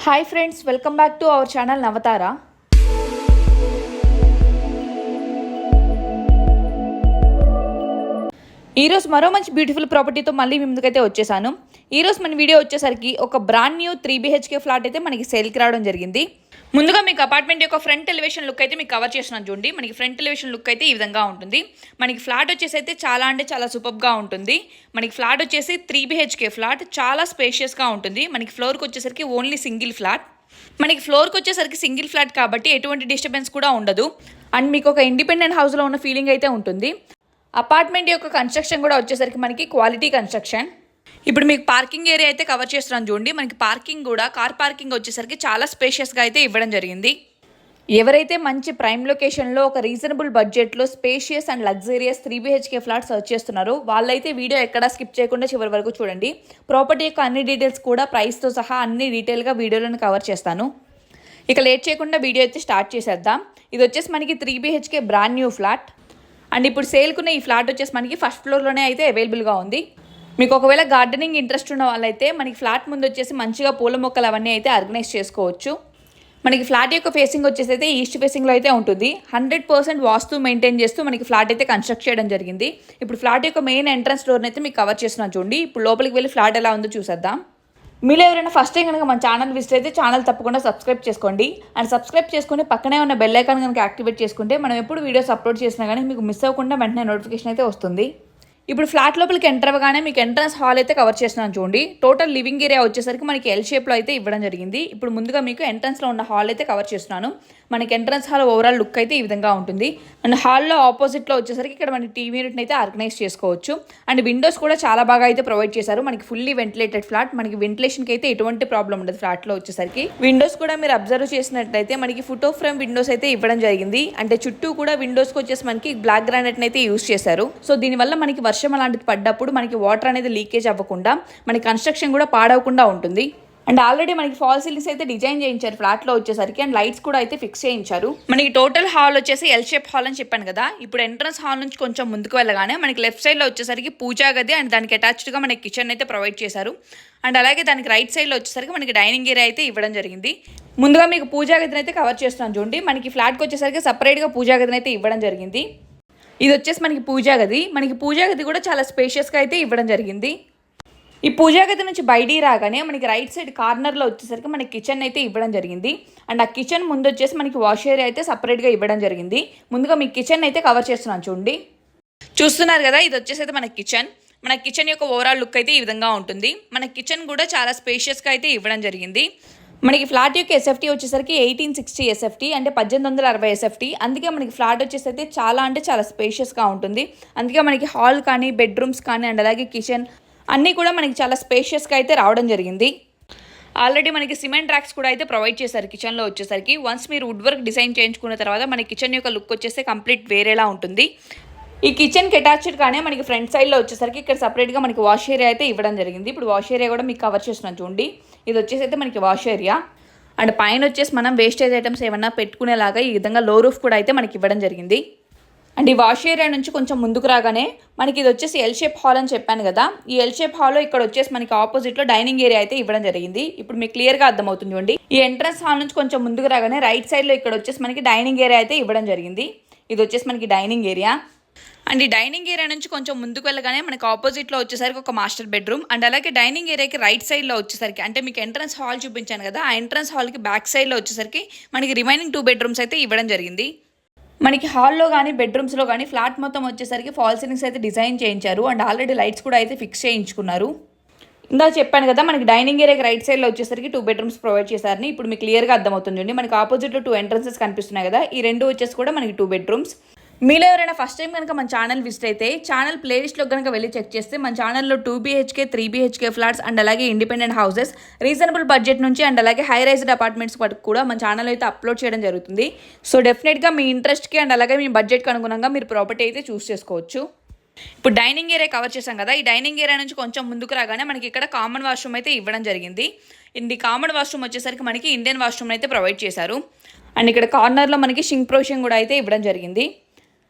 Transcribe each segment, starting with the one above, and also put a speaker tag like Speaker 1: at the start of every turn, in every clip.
Speaker 1: Hi friends, welcome back to our channel Navatara. ఈరోజు మరో మంచి బ్యూటిఫుల్ ప్రాపర్టీతో మళ్ళీ మీ ముందుకైతే వచ్చేసాను. ఈరోజు మన వీడియో వచ్చేసరికి ఒక బ్రాండ్ న్యూ 3 BHK ఫ్లాట్ అయితే మనకి సేల్కి రావడం జరిగింది. ముందుగా మీకు అపార్ట్మెంట్ యొక్క ఫ్రంట్ ఎలివేషన్ లుక్ అయితే మీకు కవర్ చేస్తున్నాను చూడండి. మనకి ఫ్రంట్ ఎలివేషన్ లుక్ అయితే ఈ విధంగా ఉంటుంది. మనకి ఫ్లాట్ వచ్చేసి అయితే చాలా సూపర్గా ఉంటుంది. మనకి ఫ్లాట్ వచ్చేసి 3 BHK ఫ్లాట్, చాలా స్పేషియస్గా ఉంటుంది. మనకి ఫ్లోర్కి వచ్చేసరికి ఓన్లీ సింగిల్ ఫ్లాట్. మనకి ఫ్లోర్కి వచ్చేసరికి సింగిల్ ఫ్లాట్ కాబట్టి ఎటువంటి డిస్టర్బెన్స్ కూడా ఉండదు. అండ్ మీకు ఒక ఇండిపెండెంట్ హౌస్లో ఉన్న ఫీలింగ్ అయితే ఉంటుంది. అపార్ట్మెంట్ యొక్క కన్స్ట్రక్షన్ కూడా వచ్చేసరికి మనకి క్వాలిటీ కన్స్ట్రక్షన్. ఇప్పుడు మీకు పార్కింగ్ ఏరియా అయితే కవర్ చేస్తున్నాను చూడండి. మనకి పార్కింగ్ కూడా కార్ పార్కింగ్ వచ్చేసరికి చాలా స్పేషియస్గా అయితే ఇవ్వడం జరిగింది. ఎవరైతే మంచి ప్రైమ్ లొకేషన్లో ఒక రీజనబుల్ బడ్జెట్లో spacious and luxurious 3 BHK flat search చేస్తున్నారో వాళ్ళైతే వీడియో ఎక్కడా స్కిప్ చేయకుండా చివరి వరకు చూడండి. ప్రాపర్టీ యొక్క అన్ని డీటెయిల్స్ కూడా ప్రైస్తో సహా అన్ని డీటెయిల్గా వీడియోలను కవర్ చేస్తాను. ఇక లేట్ చేయకుండా వీడియో అయితే స్టార్ట్ చేసేద్దాం. ఇది వచ్చేసి మనకి 3 BHK brand new flat. And ఇప్పుడు సేల్కున్న ఈ ఫ్లాట్ వచ్చేసి మనకి ఫస్ట్ ఫ్లోర్లోనే అయితే అవైలబుల్గా ఉంది. మీకు ఒకవేళ గార్డెనింగ్ ఇంట్రెస్ట్ ఉన్న వాళ్ళైతే మనకి ఫ్లాట్ ముందు వచ్చేసి మంచిగా పూల మొక్కలు అవన్నీ అయితే ఆర్గనైజ్ చేసుకోవచ్చు. మనకి ఫ్లాట్ యొక్క ఫేసింగ్ వచ్చేసి అయితే ఈస్ట్ ఫేసింగ్లో అయితే ఉంటుంది. 100% వాస్తు మెయింటైన్ చేస్తూ మనకి ఫ్లాట్ అయితే కన్స్ట్రక్ట్ చేయడం జరిగింది. ఇప్పుడు ఫ్లాట్ యొక్క మెయిన్ ఎంట్రన్స్ డోర్ని అయితే మీకు కవర్ చేస్తున్నాను చూడండి. ఇప్పుడు లోపలికి వెళ్ళి ఫ్లాట్ ఎలా ఉందో చూసేద్దాం. మీరు ఎవరైనా ఫస్ట్ టైం కనుక మన ఛానల్ విజిట్ అయితే ఛానల్ తప్పకుండా సబ్స్క్రైబ్ చేసుకోండి. అండ్ సబ్స్క్రైబ్ చేసుకుని పక్కనే ఉన్న బెల్ ఐకాన్ కనుక యాక్టివేట్ చేసుకుంటే మనం ఎప్పుడు వీడియోస్ అప్లోడ్ చేసినా కానీ మీకు మిస్ అవ్వకుండా వెంటనే నోటిఫికేషన్ అయితే వస్తుంది. ఇప్పుడు ఫ్లాట్ లోపలికి ఎంటర్ అవ్వగానే మీకు ఎంట్రన్స్ హాల్ అయితే కవర్ చేస్తున్నాను చూడండి. టోటల్ లివింగ్ ఏరియా వచ్చేసరికి మనకి ఎల్ షేప్లో అయితే ఇవ్వడం జరిగింది. ఇప్పుడు ముందుగా మీకు ఎంట్రన్స్లో ఉన్న హాల్ అయితే కవర్ చేస్తున్నాను. మనకి ఎంట్రన్స్ హాల్ ఓవరాల్ లుక్ అయితే ఈ విధంగా ఉంటుంది. అండ్ హాల్లో ఆపోజిట్లో వచ్చేసరికి ఇక్కడ మనకి టీవీ యూనిట్ని అయితే ఆర్గనైజ్ చేసుకోవచ్చు. అండ్ విండోస్ కూడా చాలా బాగా అయితే ప్రొవైడ్ చేశారు. మనకి ఫుల్లీ వెంటిలేటెడ్ ఫ్లాట్. మనకి వెంటిలేషన్కి అయితే ఎటువంటి ప్రాబ్లం ఉండదు ఫ్లాట్లో వచ్చేసరికి. విండోస్ కూడా మీరు అబ్జర్వ్ చేసినట్లయితే మనకి ఫోటో ఫ్రేమ్ విండోస్ అయితే ఇవ్వడం జరిగింది. అంటే చుట్టూ కూడా విండోస్కి వచ్చేసి మనకి బ్లాక్ గ్రానైట్ అయితే యూస్ చేశారు. సో దీనివల్ల మనకి వర్షం అలాంటిది పడ్డప్పుడు మనకి వాటర్ అనేది లీకేజ్ అవ్వకుండా మనకి కన్స్ట్రక్షన్ కూడా పాడవకుండా ఉంటుంది. అండ్ ఆల్రెడీ మనకి ఫాల్ సీలింగ్స్ అయితే డిజైన్ చేయించారు ఫ్లాట్లో వచ్చేసరికి. అండ్ లైట్స్ కూడా అయితే ఫిక్స్ చేయించారు. మనకి టోటల్ హాల్ వచ్చేసి ఎల్ షేప్ హాల్ అని చెప్పాను కదా. ఇప్పుడు ఎంట్రన్స్ హాల్ నుంచి కొంచెం ముందుకు వెళ్ళగానే మనకి లెఫ్ట్ సైడ్లో వచ్చేసరికి పూజా గది అండ్ దానికి అటాచ్డ్గా మనకి కిచెన్ అయితే ప్రొవైడ్ చేశారు. అండ్ అలాగే దానికి రైట్ సైడ్లో వచ్చేసరికి మనకి డైనింగ్ ఏరియా అయితే ఇవ్వడం జరిగింది. ముందుగా మీకు పూజా గదిని అయితే కవర్ చేస్తున్నాను చూడండి. మనకి ఫ్లాట్కి వచ్చేసరికి సపరేట్గా పూజా గదిని అయితే ఇవ్వడం జరిగింది. ఇది వచ్చేసి మనకి పూజా గది. మనకి పూజా గది కూడా చాలా స్పేషియస్గా అయితే ఇవ్వడం జరిగింది. ఈ పూజా గది నుంచి బయటికి రాగానే మనకి రైట్ సైడ్ కార్నర్లో వచ్చేసరికి మనకి కిచెన్ అయితే ఇవ్వడం జరిగింది. అండ్ ఆ కిచెన్ ముందు వచ్చేసి మనకి వాష్ ఏరియా అయితే సపరేట్గా ఇవ్వడం జరిగింది. ముందుగా మీ కిచెన్ అయితే కవర్ చేస్తున్నాను చూడండి. చూస్తున్నారు కదా, ఇది వచ్చేసి అయితే మన కిచెన్. మన కిచెన్ యొక్క ఓవరాల్ లుక్ అయితే ఈ విధంగా ఉంటుంది. మన కిచెన్ కూడా చాలా స్పేషియస్గా అయితే ఇవ్వడం జరిగింది. మనకి ఫ్లాట్ యొక్క ఎస్ఎఫ్టీ వచ్చేసరికి 1860 ఎస్ఎఫ్టీ, అంటే 1860 ఎస్ఎఫ్టీ. అందుకే మనకి ఫ్లాట్ వచ్చేసి అయితే చాలా స్పేషియస్గా ఉంటుంది. అందుకే మనకి హాల్ కానీ బెడ్రూమ్స్ కానీ అండ్ అలాగే కిచెన్ అన్నీ కూడా మనకి చాలా స్పేషియస్గా అయితే రావడం జరిగింది. ఆల్రెడీ మనకి సిమెంట్ ర్యాక్స్ కూడా అయితే ప్రొవైడ్ చేశారు కిచెన్లో వచ్చేసరికి. వన్స్ మీరు వుడ్ వర్క్ డిజైన్ చేయించుకున్న తర్వాత మన కిచెన్ యొక్క లుక్ వచ్చేసి కంప్లీట్ వేరేలా ఉంటుంది. ఈ కిచెన్కి అటాచ్డ్ కానీ మనకి ఫ్రంట్ సైడ్లో వచ్చేసరికి ఇక్కడ సపరేట్గా మనకి వాష్ ఏరియా అయితే ఇవ్వడం జరిగింది. ఇప్పుడు వాష్ ఏరియా కూడా మీకు కవర్ చేస్తున్నాను చూడండి. ఇది వచ్చేసి అయితే మనకి వాష్ ఏరియా. అండ్ పైన వచ్చేసి మనం వేస్టేజ్ ఐటమ్స్ ఏమన్నా పెట్టుకునేలాగా ఈ విధంగా లో రూఫ్ కూడా అయితే మనకి ఇవ్వడం జరిగింది. అండ్ ఈ వాష్ ఏరియా నుంచి కొంచెం ముందుకు రాగానే మనకి ఇది వచ్చేసి ఎల్ షేప్ హాల్ అని చెప్పాను కదా. ఈ ఎల్ షేప్ హాల్లో ఇక్కడ వచ్చేసి మనకి ఆపోజిట్లో డైనింగ్ ఏరియా అయితే ఇవ్వడం జరిగింది. ఇప్పుడు మీకు క్లియర్గా అర్థమవుతుంది చూడండి. ఈ ఎంట్రన్స్ హాల్ నుంచి కొంచెం ముందుకు రాగానే రైట్ సైడ్లో ఇక్కడ వచ్చేసి మనకి డైనింగ్ ఏరియా అయితే ఇవ్వడం జరిగింది. ఇది వచ్చేసి మనకి డైనింగ్ ఏరియా. అండ్ ఈ డైనింగ్ ఏరియా నుంచి కొంచెం ముందుకు వెళ్ళగానే మనకి ఆపోజిట్లో వచ్చేసరికి ఒక మాస్టర్ బెడ్రూమ్. అండ్ అలాగే డైనింగ్ ఏరియాకి రైట్ సైడ్లో వచ్చేసరికి, అంటే మీకు ఎంట్రన్స్ హాల్ చూపించాను కదా, ఆ ఎంట్రన్స్ హాల్కి బ్యాక్ సైడ్లో వచ్చేసరికి మనకి రిమైనింగ్ 2 బెడ్రూమ్స్ అయితే ఇవ్వడం జరిగింది. మనకి హాల్లో కానీ బెడ్రూమ్స్లో కానీ ఫ్లాట్ మొత్తం వచ్చేసరికి ఫాల్ సీలింగ్స్ అయితే డిజైన్ చేయించారు. అండ్ ఆల్రెడీ లైట్స్ కూడా అయితే ఫిక్స్ చేయించుకున్నారు. ఇందాక చెప్పాను కదా, మనకి డైనింగ్ ఏరియాకి రైట్ సైడ్లో వచ్చేసరికి 2 బెడ్రూమ్స్ ప్రొవైడ్ చేశారని. ఇప్పుడు మీకు క్లియర్గా అర్థమవుతుంది. మనకి ఆపోజిట్లో 2 ఎంట్రన్సెస్ కనిపిస్తున్నాయి కదా, ఈ 2 వచ్చేసి కూడా మనకి 2 బెడ్రూమ్స్. మీలో ఎవరైనా ఫస్ట్ టైం కనుక మన ఛానల్ విజిట్ అయితే ఛానల్ ప్లేలిస్ట్లో కనుక వెళ్ళి చెక్ చేస్తే మన ఛానల్లో 2 BHK 3 BHK ఫ్లాట్స్ అండ్ అలాగే ఇండిపెండెంట్ హౌసెస్ రీజనబుల్ బడ్జెట్ నుంచి అండ్ అలాగే హై రైజ్డ్ అపార్ట్మెంట్స్ వరకు కూడా మన ఛానల్ అయితే అప్లోడ్ చేయడం జరుగుతుంది. సో డెఫినెట్గా మీ ఇంట్రెస్ట్కి అండ్ అలాగే మీ బడ్జెట్కి అనుగుణంగా మీరు ప్రాపర్టీ అయితే చూస్ చేసుకోవచ్చు. ఇప్పుడు డైనింగ్ ఏరియా కవర్ చేసాం కదా. ఈ డైనింగ్ ఏరియా నుంచి కొంచెం ముందుకు రాగానే మనకి ఇక్కడ కామన్ వాష్రూమ్ అయితే ఇవ్వడం జరిగింది. ఈ కామన్ వాష్రూమ్ వచ్చేసరికి మనకి ఇండియన్ వాష్రూమ్ అయితే ప్రొవైడ్ చేశారు. అండ్ ఇక్కడ కార్నర్లో మనకి షింక్ ప్రొవిజన్ కూడా అయితే ఇవ్వడం జరిగింది.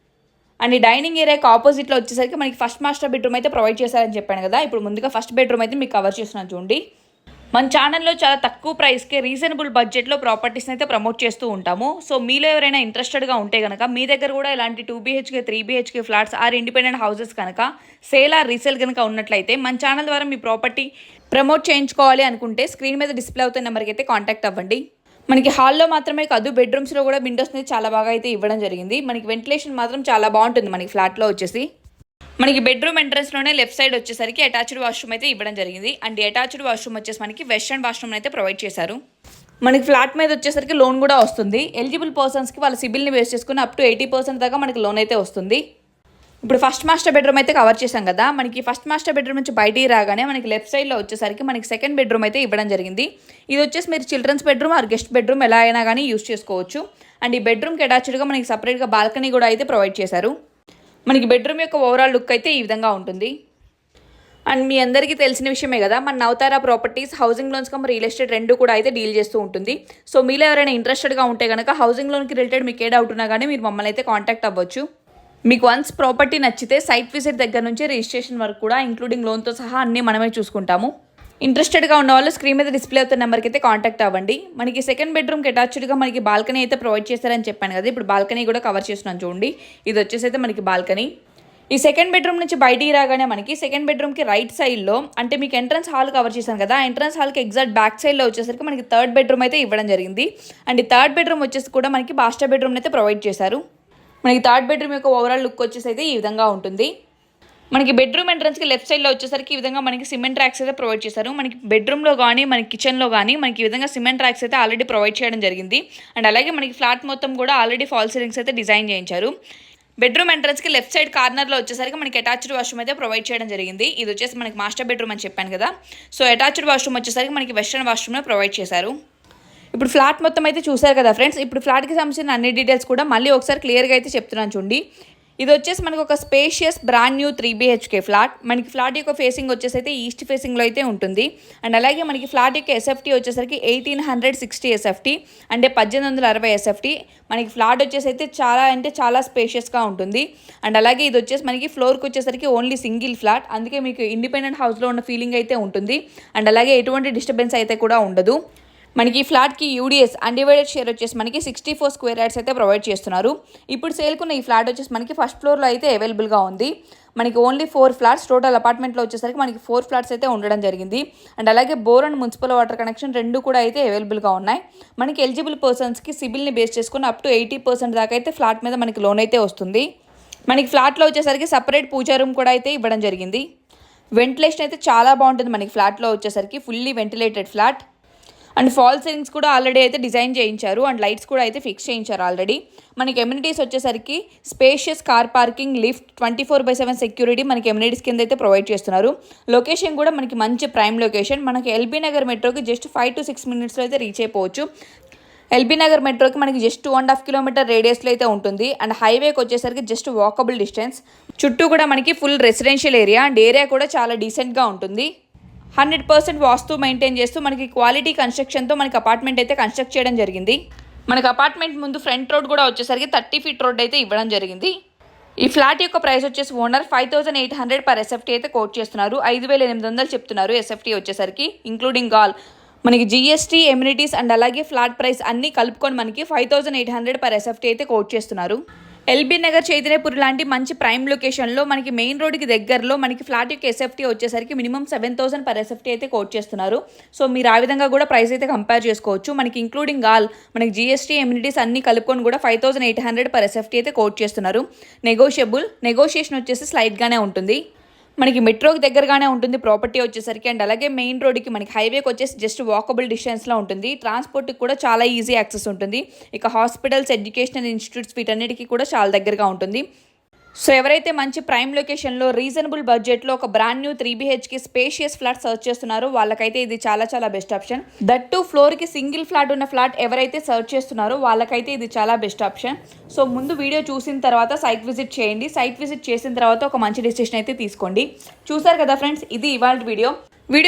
Speaker 1: అండ్ ఈ డైనింగ్ ఏరియాకి ఆపోజిట్లో వచ్చేసరికి మనకి ఫస్ట్ మాస్టర్ బెడ్రూమ్ అయితే ప్రొవైడ్ చేశారని చెప్పాను కదా. ఇప్పుడు ముందుగా ఫస్ట్ బెడ్రూమ్ అయితే మీకు కవర్ చేస్తున్నాను చూడండి. మన ఛానల్లో చాలా తక్కువ ప్రైస్కి రీజనబుల్ బడ్జెట్లో ప్రాపర్టీస్ని అయితే ప్రమోట్ చేస్తూ ఉంటాము. సో మీలో ఎవరైనా ఇంట్రెస్టెడ్గా ఉంటే కనుక మీ దగ్గర కూడా ఇలాంటి 2 BHK 3 BHK flats or independent houses కనుక సేల్ ఆర్ రీసేల్ కనుక ఉన్నట్లయితే మన ఛానల్ ద్వారా మీ ప్రాపర్టీ ప్రమోట్ చేయించుకోవాలి అనుకుంటే స్క్రీన్ మీద డిస్ప్లే అవుతున్న నెంబర్కి అయితే కాంటాక్ట్ అవ్వండి. మనకి హాల్లో మాత్రమే కాదు బెడ్రూమ్స్లో కూడా విండోస్ని చాలా బాగా అయితే ఇవ్వడం జరిగింది. మనకి వెంటిలేషన్ మాత్రం చాలా బాగుంటుంది మనకి ఫ్లాట్లో వచ్చేసి. మనకి బెడ్రూమ్ ఎంట్రన్స్లోనే లెఫ్ట్ సైడ్ వచ్చేసరికి అటాచ్డ్ వాష్రూమ్ అయితే ఇవ్వడం జరిగింది. అండ్ అటాచ్డ్ వాష్రూమ్ వచ్చేసి మనకి వెస్టర్న్ వాష్రూమ్ అయితే ప్రొవైడ్ చేశారు. మనకి ఫ్లాట్ మీద వచ్చేసరికి లోన్ కూడా వస్తుంది. ఎలిజిబుల్ పర్సన్స్కి వాళ్ళ సిబిల్ని బేస్ చేసుకుని అప్ టు 80% దాకా మనకి లోన్ అయితే వస్తుంది. ఇప్పుడు ఫస్ట్ మాస్టర్ బెడ్రూమ్ అయితే కవర్ చేశాం కదా. మనకి ఫస్ట్ మాస్టర్ బెడ్రూమ్ నుంచి బయటికి రాగానే మనకి లెఫ్ట్ సైడ్లో వచ్చేసరికి మనకి సెకండ్ బెడ్రూమ్ అయితే ఇవ్వడం జరిగింది. ఇది వచ్చేసి మీరు children's bedroom or guest bedroom ఎలా అయినా కానీ యూస్ చేసుకోవచ్చు. అండ్ ఈ బెడ్రూమ్కి అటాచ్డ్గా మనకి సపరేట్గా బాల్కనీ కూడా అయితే ప్రొవైడ్ చేశారు. మనకి బెడ్రూమ్ యొక్క ఓవరాల్ లుక్ అయితే ఈ విధంగా ఉంటుంది. అండ్ మీ అందరికీ తెలిసిన విషయమే కదా, మన Navatara properties housing loans cum real estate రెండు కూడా అయితే డీల్ చేస్తూ ఉంటుంది. సో మీలో ఎవరైనా ఇంట్రెస్టెడ్గా ఉంటే కనుక హౌసింగ్ లోన్కి రిలేటెడ్ మీకు ఏ డౌట్ ఉన్నా కానీ మీరు మమ్మల్ని అయితే కాంటాక్ట్ అవ్వచ్చు. మీకు వన్స్ ప్రాపర్టీ నచ్చితే సైట్ విజిట్ దగ్గర నుంచి రిజిస్ట్రేషన్ వరకు కూడా ఇంక్లూడింగ్ లోన్తో సహా అన్నీ మనమే చూసుకుంటాము. ఇంట్రెస్టెడ్గా ఉన్న వాళ్ళు స్క్రీన్ మీద డిస్ప్లే అవుతున్న నెంబర్కి అయితే కాంటాక్ట్ అవ్వండి. మనకి సెకండ్ బెడ్రూమ్కి అటాచ్డ్గా మనకి బాల్కనీ అయితే ప్రొవైడ్ చేశారని చెప్పాను కదా. ఇప్పుడు బాల్కనీ కూడా కవర్ చేస్తున్నాను చూడండి. ఇది వచ్చేసి అయితే మనకి బాల్కనీ. ఈ సెకండ్ బెడ్రూమ్ నుంచి బయటికి రాగానే మనకి సెకండ్ బెడ్రూమ్కి రైట్ సైడ్లో అంటే మీకు ఎంట్రన్స్ హాల్ కవర్ చేశాను కదా, ఎంట్రన్స్ హాల్కి ఎగ్జాక్ట్ బ్యాక్ సైడ్లో వచ్చేసరికి మనకి థర్డ్ బెడ్రూమ్ అయితే ఇవ్వడం జరిగింది. అండ్ ఈ థర్డ్ బెడ్రూమ్ వచ్చేసి కూడా మనకి మాస్టర్ బెడ్రూమ్ అయితే ప్రొవైడ్ చేశారు. మనకి థర్డ్ బెడ్రూమ్ యొక్క ఓవరాల్ లుక్ వచ్చేసి అయితే ఈ విధంగా ఉంటుంది. మనకి బెడ్రూమ్ ఎంట్రన్స్కి లెఫ్ట్ సైడ్లో వచ్చేసరికి ఈ విధంగా మనకి సిమెంట్ ట్రాక్స్ అయితే ప్రొవైడ్ చేశారు. మనకి బెడ్రూమ్లో కానీ మనకి కిచెన్లో కానీ మనకి ఈ విధంగా సిమెంట్ ట్రాక్స్ అయితే ఆల్రెడీ ప్రొవైడ్ చేయడం జరిగింది. అండ్ అలాగే మనకి ఫ్లాట్ మొత్తం కూడా ఆల్రెడీ ఫాల్ సీలింగ్స్ అయితే డిజైన్ చేయించారు. బెడ్రూమ్ ఎంట్రన్స్కి లెఫ్ట్ సైడ్ కార్నర్లో వచ్చేసరికి మనకి అటాచ్డ్ వాష్రూమ్ అయితే ప్రొవైడ్ చేయడం జరిగింది. ఇది వచ్చేసి మనకి మాస్టర్ బెడ్రూమ్ అని చెప్పాను కదా. సో అటాచ్డ్ వాష్రూమ్ వచ్చేసరికి మనకి వెస్టర్న్ వాష్రూమ్లో ప్రొవైడ్ చేశారు. ఇప్పుడు ఫ్లాట్ మొత్తం అయితే చూసారు కదా ఫ్రెండ్స్. ఇప్పుడు ఫ్లాట్కి సంబంధించిన అన్ని డీటెయిల్స్ కూడా మళ్ళీ ఒకసారి క్లియర్గా అయితే చెప్తున్నాను చూడండి. ఇది వచ్చేసి మనకు ఒక spacious brand new 3 BHK flat. మనకి ఫ్లాట్ యొక్క ఫేసింగ్ వచ్చేసి అయితే ఈస్ట్ ఫేసింగ్లో అయితే ఉంటుంది. అండ్ అలాగే మనకి ఫ్లాట్ యొక్క SFT వచ్చేసరికి 1860 SFT అంటే 1860 SFT. మనకి ఫ్లాట్ వచ్చేసి అయితే చాలా అంటే చాలా స్పేషియస్గా ఉంటుంది. అండ్ అలాగే ఇది వచ్చేసి మనకి ఫ్లోర్కి వచ్చేసరికి ఓన్లీ సింగిల్ ఫ్లాట్, అందుకే మీకు ఇండిపెండెంట్ హౌస్లో ఉన్న ఫీలింగ్ అయితే ఉంటుంది. అండ్ అలాగే ఎటువంటి డిస్టర్బెన్స్ అయితే కూడా ఉండదు. మనకి ఫ్లాట్కి UDS అన్డివైడెడ్ షేర్ వచ్చేసి మనకి 64 స్క్వేర్ యార్డ్స్ అయితే ప్రొవైడ్ చేస్తున్నారు. ఇప్పుడు సేల్కున్న ఈ ఫ్లాట్ వచ్చేసి మనకి ఫస్ట్ ఫ్లోర్లో అయితే అవైలబుల్గా ఉంది. మనకి ఓన్లీ 4 ఫ్లాట్స్ టోటల్ అపార్ట్మెంట్లో వచ్చేసరికి మనకి 4 ఫ్లాట్స్ అయితే ఉండడం జరిగింది. అండ్ అలాగే bore and municipal water connection రెండు కూడా అయితే అవైలబుల్గా ఉన్నాయి. మనకి ఎలిజిబుల్ పర్సన్స్కి సిబిల్ని బేస్ చేసుకుని అప్ టు 80% దాకా అయితే ఫ్లాట్ మీద మనకి లోన్ అయితే వస్తుంది. మనకి ఫ్లాట్లో వచ్చేసరికి సపరేట్ పూజా రూమ్ కూడా అయితే ఇవ్వడం జరిగింది. వెంటిలేషన్ అయితే చాలా బాగుంటుంది మనకి ఫ్లాట్లో వచ్చేసరికి, fully ventilated flat. And fall ceilings కూడా ఆల్రెడీ అయితే డిజైన్ చేయించారు. అండ్ లైట్స్ కూడా అయితే ఫిక్స్ చేయించారు ఆల్రెడీ. మనకి ఎమ్యూనిటీస్ వచ్చేసరికి spacious car parking, lift, 24/7 security మనకి ఎమ్యూనిటీస్ కింద అయితే ప్రొవైడ్ చేస్తున్నారు. లొకేషన్ కూడా మనకి మంచి ప్రైమ్ లొకేషన్. మనకి LB నగర్ మెట్రోకి జస్ట్ 5 to 6 minutesలో అయితే రీచ్ అయిపోవచ్చు. LB నగర్ మెట్రోకి మనకి జస్ట్ 2.5 kilometer రేడియస్లో అయితే ఉంటుంది. అండ్ హైవేకి వచ్చేసరికి జస్ట్ వాకబుల్ డిస్టెన్స్. చుట్టూ కూడా మనకి full residential area. And area కూడా చాలా డీసెంట్గా ఉంటుంది. 100% వాస్తు మెయింటైన్ చేస్తూ మనకి క్వాలిటీ కన్స్ట్రక్షన్తో మనకి అపార్ట్మెంట్ అయితే కన్స్ట్రక్ట్ చేయడం జరిగింది. మనకి అపార్ట్మెంట్ ముందు ఫ్రంట్ రోడ్ కూడా వచ్చేసరికి 30 feet రోడ్ అయితే ఇవ్వడం జరిగింది. ఈ ఫ్లాట్ యొక్క ప్రైస్ వచ్చేసి ఓనర్ 5800 per SFT అయితే కోట్ చేస్తున్నారు. 5800 చెప్తున్నారు SFT వచ్చేసరికి ఇంక్లూడింగ్ ఆల్. మనకి GST, ఎమ్యూనిటీస్ అండ్ అలాగే ఫ్లాట్ ప్రైస్ అన్నీ కలుపుకొని మనకి 5800 per SFT అయితే కోట్ చేస్తున్నారు. LB నగర్, చైతన్యపురి లాంటి మంచి ప్రైమ్ లొకేషన్లో మనకి మెయిన్ రోడ్కి దగ్గరలో మనకి ఫ్లాట్ యొక్క SFT వచ్చేసరికి మినిమం 7000 per SFT అయితే కోట్ చేస్తున్నారు. సో మీరు ఆ విధంగా కూడా ప్రైస్ అయితే కంపేర్ చేసుకోవచ్చు. మనకి ఇంక్లూడింగ్ ఆల్ మనకి GST, ఎమ్యూనిటీస్ అన్నీ కలుపుకొని కూడా 5800 per SFT అయితే కోట్ చేస్తున్నారు. నెగోషియేషన్ వచ్చేసి స్లైట్గానే ఉంటుంది. మనకి మెట్రోకి దగ్గరగానే ఉంటుంది ప్రాపర్టీ వచ్చేసరికి. అండ్ అలాగే మెయిన్ రోడ్కి మనకి హైవేకి వచ్చేసి జస్ట్ వాకబుల్ డిస్టెన్స్లో ఉంటుంది. ట్రాన్స్పోర్ట్కి కూడా చాలా ఈజీ యాక్సెస్ ఉంటుంది. ఇక హాస్పిటల్స్, ఎడ్యుకేషనల్ ఇన్స్టిట్యూట్స్ వీటన్నిటికీ కూడా చాలా దగ్గరగా ఉంటుంది. సో ఎవరైతే మంచి ప్రైమ్ లొకేషన్లో రీజనబుల్ బడ్జెట్లో ఒక brand new 3 BHK spacious flat search చేస్తున్నారో వాళ్ళకైతే ఇది చాలా చాలా బెస్ట్ ఆప్షన్. దట్ టు ఫ్లోర్కి సింగిల్ ఫ్లాట్ ఉన్న ఫ్లాట్ ఎవరైతే సర్చ్ చేస్తున్నారో వాళ్ళకైతే ఇది చాలా బెస్ట్ ఆప్షన్. సో ముందు వీడియో చూసిన తర్వాత సైట్ విజిట్ చేయండి. సైట్ విజిట్ చేసిన తర్వాత ఒక మంచి డెసిషన్ అయితే తీసుకోండి. చూసారు కదా ఫ్రెండ్స్, ఇది ఇవాళ వీడియో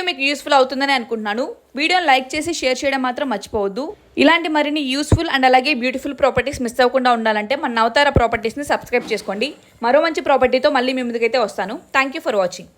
Speaker 1: మీకు యూస్ఫుల్ అవుతుందని అనుకుంటున్నాను. వీడియోని లైక్ చేసి షేర్ చేయడం మాత్రం మర్చిపోవద్దు. ఇలాంటి మరిన్ని యూస్ఫుల్ అండ్ అలాగే బ్యూటిఫుల్ ప్రాపర్టీస్ మిస్ అవ్వకుండా ఉండాలంటే మన నవతార ప్రాపర్టీస్ని సబ్స్క్రైబ్ చేసుకోండి. మరో మంచి ప్రాపర్టీతో మళ్ళీ మీ ముందుకైతే వస్తాను. Thank you for watching.